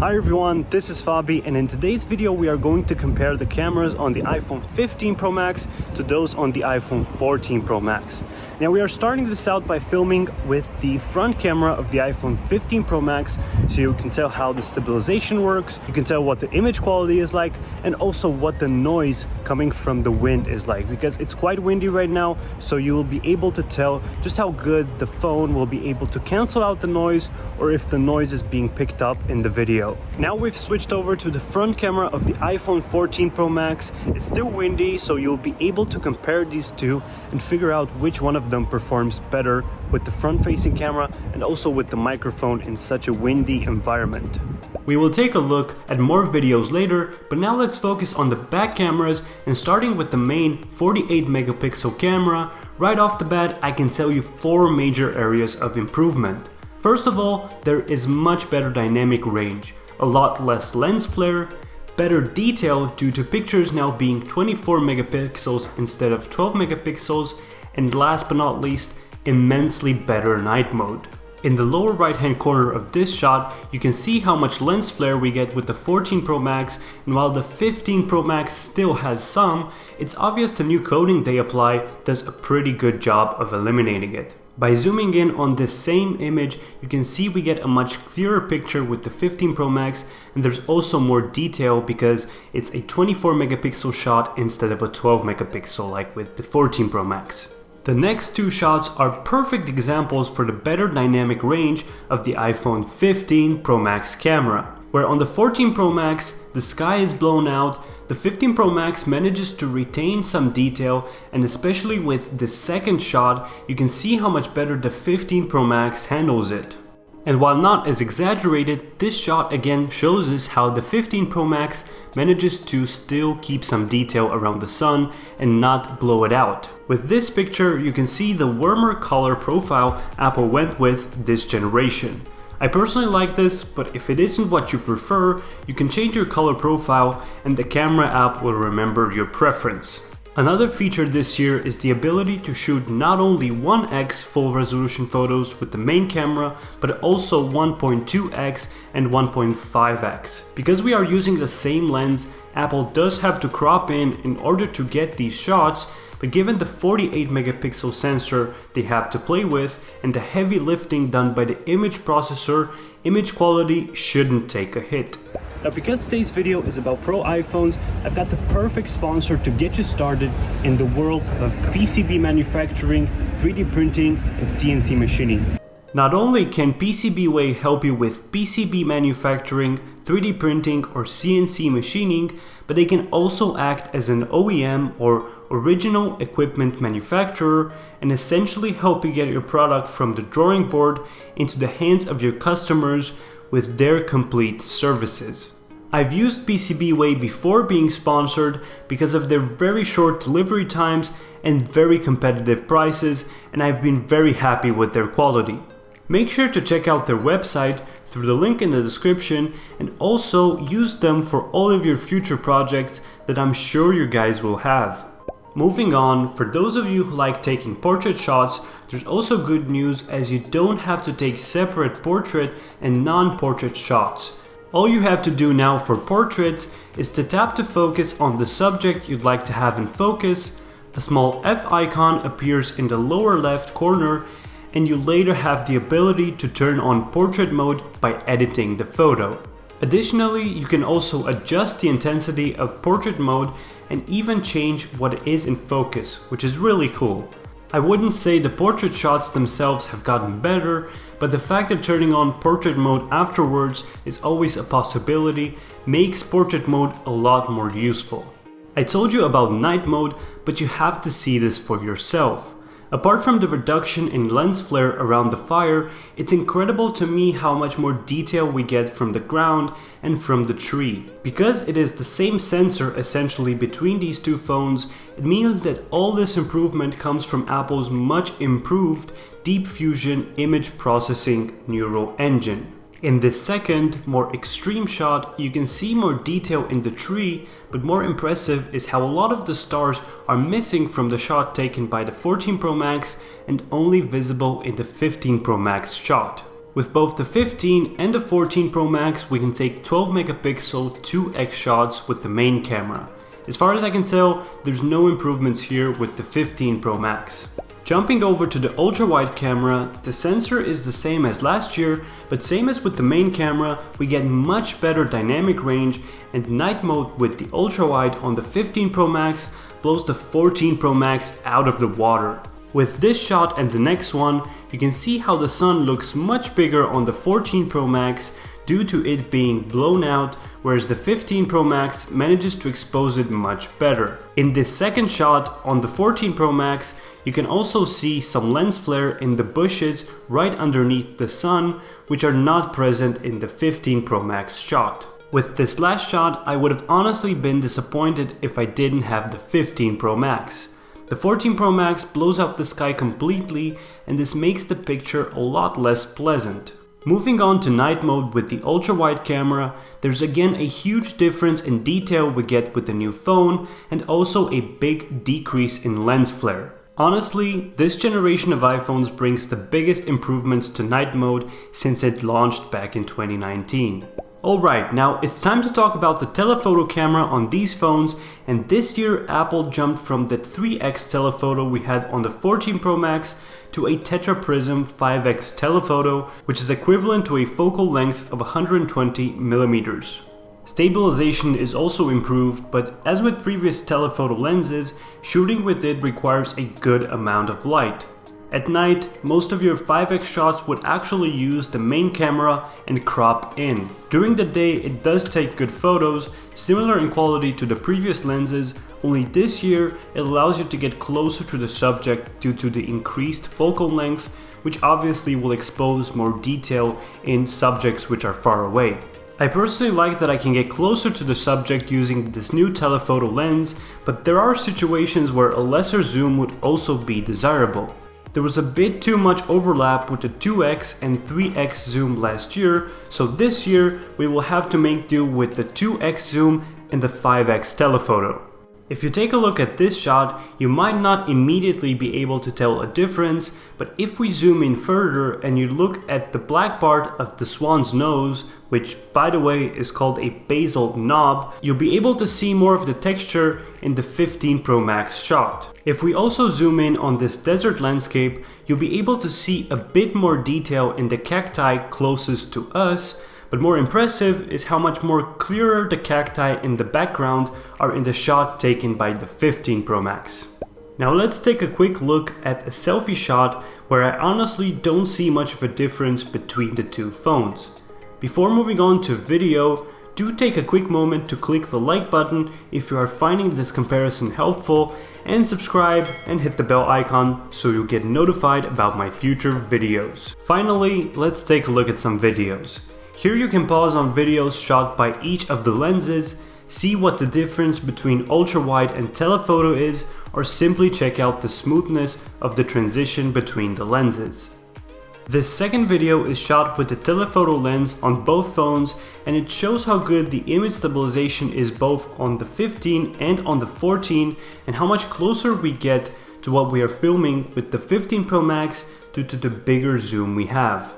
Hi everyone, this is Fabi, and in today's video we are going to compare the cameras on the iPhone 15 Pro Max to those on the iPhone 14 Pro Max. Now we are starting this out by filming with the front camera of the iPhone 15 Pro Max, so you can tell how the stabilization works, you can tell what the image quality is like, and also what the noise coming from the wind is like, because it's quite windy right now, so you will be able to tell just how good the phone will be able to cancel out the noise, or if the noise is being picked up in the video. Now we've switched over to the front camera of the iPhone 14 Pro Max. It's still windy, so you'll be able to compare these two and figure out which one of them performs better with the front-facing camera and also with the microphone in such a windy environment. We will take a look at more videos later, but now let's focus on the back cameras, and starting with the main 48 megapixel camera. Right off the bat, I can tell you 4 major areas of improvement. First of all, there is much better dynamic range, a lot less lens flare, better detail due to pictures now being 24 megapixels instead of 12 megapixels, and last but not least, immensely better night mode. In the lower right hand corner of this shot, you can see how much lens flare we get with the 14 Pro Max, and while the 15 Pro Max still has some, it's obvious the new coating they apply does a pretty good job of eliminating it. By zooming in on this same image, you can see we get a much clearer picture with the 15 Pro Max, and there's also more detail because it's a 24 megapixel shot instead of a 12 megapixel like with the 14 Pro Max. The next two shots are perfect examples for the better dynamic range of the iPhone 15 Pro Max camera. Where on the 14 Pro Max, the sky is blown out, the 15 Pro Max manages to retain some detail, and especially with the second shot, you can see how much better the 15 Pro Max handles it. And while not as exaggerated, this shot again shows us how the 15 Pro Max manages to still keep some detail around the sun and not blow it out. With this picture, you can see the warmer color profile Apple went with this generation. I personally like this, but if it isn't what you prefer, you can change your color profile and the camera app will remember your preference. Another feature this year is the ability to shoot not only 1x full resolution photos with the main camera, but also 1.2x and 1.5x. Because we are using the same lens, Apple does have to crop in order to get these shots, but given the 48 megapixel sensor they have to play with and the heavy lifting done by the image processor, image quality shouldn't take a hit. Now, because today's video is about pro iPhones, I've got the perfect sponsor to get you started in the world of PCB manufacturing, 3D printing, and CNC machining. Not only can PCBWay help you with PCB manufacturing, 3D printing, or CNC machining, but they can also act as an OEM or original equipment manufacturer and essentially help you get your product from the drawing board into the hands of your customers with their complete services. I've used PCBWay before being sponsored because of their very short delivery times and very competitive prices, and I've been very happy with their quality. Make sure to check out their website through the link in the description, and also use them for all of your future projects that I'm sure you guys will have. Moving on, for those of you who like taking portrait shots, there's also good news as you don't have to take separate portrait and non-portrait shots. All you have to do now for portraits is to tap to focus on the subject you'd like to have in focus, a small F icon appears in the lower left corner, and you later have the ability to turn on portrait mode by editing the photo. Additionally, you can also adjust the intensity of portrait mode and even change what is in focus, which is really cool. I wouldn't say the portrait shots themselves have gotten better, but the fact that turning on portrait mode afterwards is always a possibility makes portrait mode a lot more useful. I told you about night mode, but you have to see this for yourself. Apart from the reduction in lens flare around the fire, it's incredible to me how much more detail we get from the ground and from the tree. Because it is the same sensor essentially between these two phones, it means that all this improvement comes from Apple's much improved Deep Fusion image processing neural engine. In this second, more extreme shot, you can see more detail in the tree, but more impressive is how a lot of the stars are missing from the shot taken by the 14 Pro Max and only visible in the 15 Pro Max shot. With both the 15 and the 14 Pro Max, we can take 12 megapixel 2x shots with the main camera. As far as I can tell, there's no improvements here with the 15 Pro Max. Jumping over to the ultra-wide camera, the sensor is the same as last year, but same as with the main camera, we get much better dynamic range, and night mode with the ultra-wide on the 15 Pro Max blows the 14 Pro Max out of the water. With this shot and the next one, you can see how the sun looks much bigger on the 14 Pro Max due to it being blown out, whereas the 15 Pro Max manages to expose it much better. In this second shot on the 14 Pro Max, you can also see some lens flare in the bushes right underneath the sun, which are not present in the 15 Pro Max shot. With this last shot, I would have honestly been disappointed if I didn't have the 15 Pro Max. The 14 Pro Max blows out the sky completely, and this makes the picture a lot less pleasant. Moving on to night mode with the ultra-wide camera, there's again a huge difference in detail we get with the new phone, and also a big decrease in lens flare. Honestly, this generation of iPhones brings the biggest improvements to night mode since it launched back in 2019. Alright, now it's time to talk about the telephoto camera on these phones, and this year Apple jumped from the 3x telephoto we had on the 14 Pro Max to a tetraprism 5x telephoto, which is equivalent to a focal length of 120 millimeters. Stabilization is also improved, but as with previous telephoto lenses, shooting with it requires a good amount of light. At night, most of your 5x shots would actually use the main camera and crop in. During the day, it does take good photos, similar in quality to the previous lenses, only this year it allows you to get closer to the subject due to the increased focal length, which obviously will expose more detail in subjects which are far away. I personally like that I can get closer to the subject using this new telephoto lens, but there are situations where a lesser zoom would also be desirable. There was a bit too much overlap with the 2x and 3x zoom last year, so this year we will have to make do with the 2x zoom and the 5x telephoto. If you take a look at this shot, you might not immediately be able to tell a difference, but if we zoom in further and you look at the black part of the swan's nose, which by the way is called a basal knob, you'll be able to see more of the texture in the 15 Pro Max shot. If we also zoom in on this desert landscape, you'll be able to see a bit more detail in the cacti closest to us, but more impressive is how much more clearer the cacti in the background are in the shot taken by the 15 Pro Max. Now let's take a quick look at a selfie shot where I honestly don't see much of a difference between the two phones. Before moving on to video, do take a quick moment to click the like button if you are finding this comparison helpful, and subscribe and hit the bell icon so you'll get notified about my future videos. Finally, let's take a look at some videos. Here you can pause on videos shot by each of the lenses, see what the difference between ultra-wide and telephoto is, or simply check out the smoothness of the transition between the lenses. This second video is shot with the telephoto lens on both phones, and it shows how good the image stabilization is both on the 15 and on the 14, and how much closer we get to what we are filming with the 15 Pro Max due to the bigger zoom we have.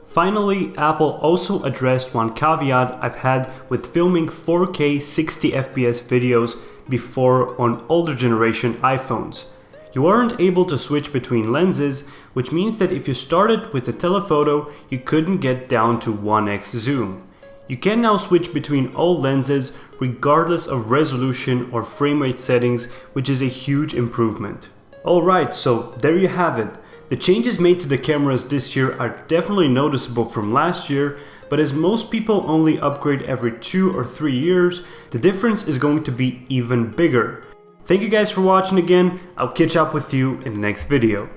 Finally, Apple also addressed one caveat I've had with filming 4K 60fps videos before on older generation iPhones. You aren't able to switch between lenses, which means that if you started with the telephoto, you couldn't get down to 1x zoom. You can now switch between all lenses regardless of resolution or frame rate settings, which is a huge improvement. Alright, so there you have it. The changes made to the cameras this year are definitely noticeable from last year, but as most people only upgrade every 2 or 3 years, the difference is going to be even bigger. Thank you guys for watching again. I'll catch up with you in the next video.